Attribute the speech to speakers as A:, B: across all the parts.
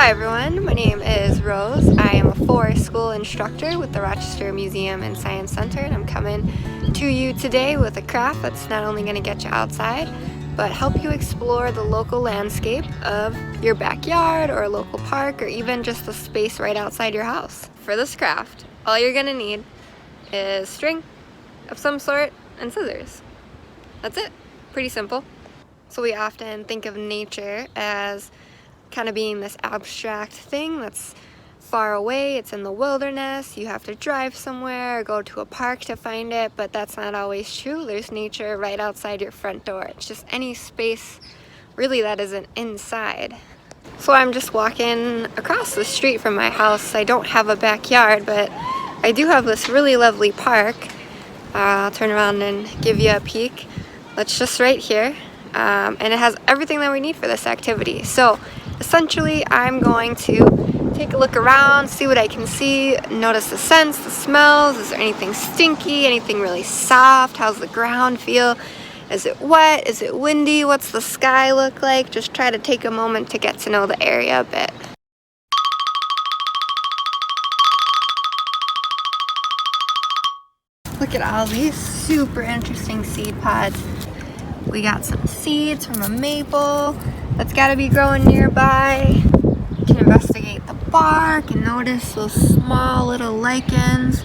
A: Hi everyone, my name is Rose. I am a forest school instructor with the Rochester Museum and Science Center, and I'm coming to you today with a craft that's not only going to get you outside, but help you explore the local landscape of your backyard or a local park or even just the space right outside your house. For this craft, all you're going to need is string of some sort and scissors. That's it. Pretty simple. So we often think of nature as kind of being this abstract thing that's far away. It's in the wilderness. You have to drive somewhere or go to a park to find it, but that's not always true. There's nature right outside your front door. It's just any space really that isn't inside. So I'm just walking across the street from my house. I don't have a backyard, but I do have this really lovely park. I'll turn around and give you a peek. That's just right here. And it has everything that we need for this activity. So essentially, I'm going to take a look around, see what I can see, notice the scents, the smells. Is there anything stinky, anything really soft? How's the ground feel? Is it wet? Is it windy? What's the sky look like? Just try to take a moment to get to know the area a bit. Look at all these super interesting seed pods. We got some seeds from a maple that's got to be growing nearby. You can investigate the bark and notice those small little lichens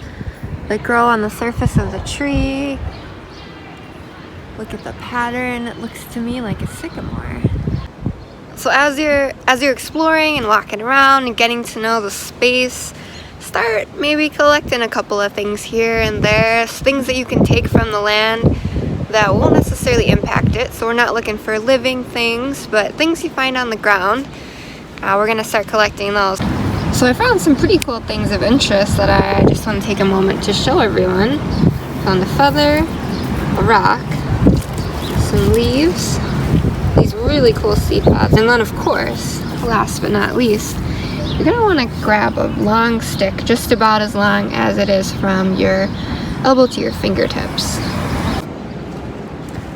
A: that grow on the surface of the tree. Look at the pattern. It looks to me like a sycamore. So as you're exploring and walking around and getting to know the space, start maybe collecting a couple of things here and there, things that you can take from the land that won't necessarily impact it. So we're not looking for living things, but things you find on the ground. We're gonna start collecting those. So I found some pretty cool things of interest that I just want to take a moment to show everyone. Found a feather, a rock, some leaves, these really cool seed pods, and then of course, last but not least, you're gonna want to grab a long stick, just about as long as it is from your elbow to your fingertips.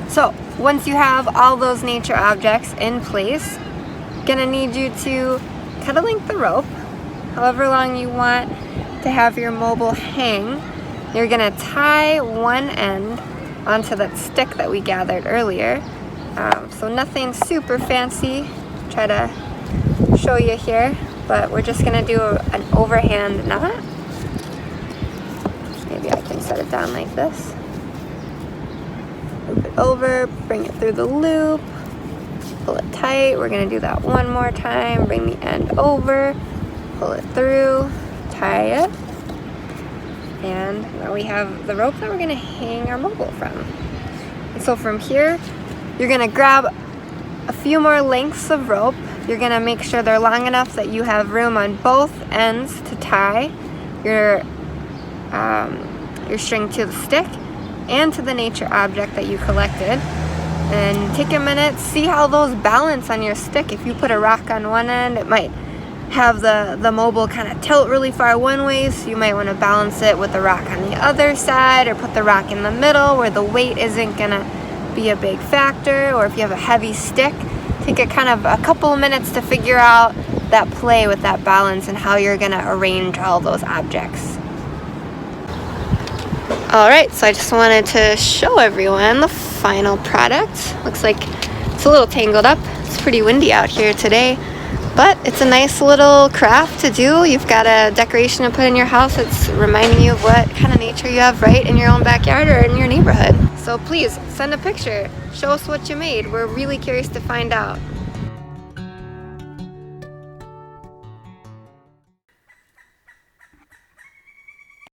A: So once you have all those nature objects in place, gonna need you to cut a length of rope, however long you want to have your mobile hang. You're gonna tie one end onto that stick that we gathered earlier. So nothing super fancy, try to show you here, but we're just gonna do an overhand knot. Maybe I can set it down like this. Loop it over, bring it through the loop, pull it tight. We're gonna do that one more time. Bring the end over, pull it through, tie it, and now we have the rope that we're gonna hang our mobile from. And so from here, you're gonna grab a few more lengths of rope. You're gonna make sure they're long enough that you have room on both ends to tie your string to the stick and to the nature object that you collected. And take a minute, see how those balance on your stick. If you put a rock on one end, it might have the mobile kind of tilt really far one way, so you might want to balance it with the rock on the other side, or put the rock in the middle where the weight isn't gonna be a big factor. Or if you have a heavy stick, take a couple of minutes to figure out that play with that balance and how you're gonna arrange all those objects. Alright, so I just wanted to show everyone the final product. Looks like it's a little tangled up. It's pretty windy out here today, but it's a nice little craft to do. You've got a decoration to put in your house. It's reminding you of what kind of nature you have right in your own backyard or in your neighborhood. So please send a picture. Show us what you made. We're really curious to find out.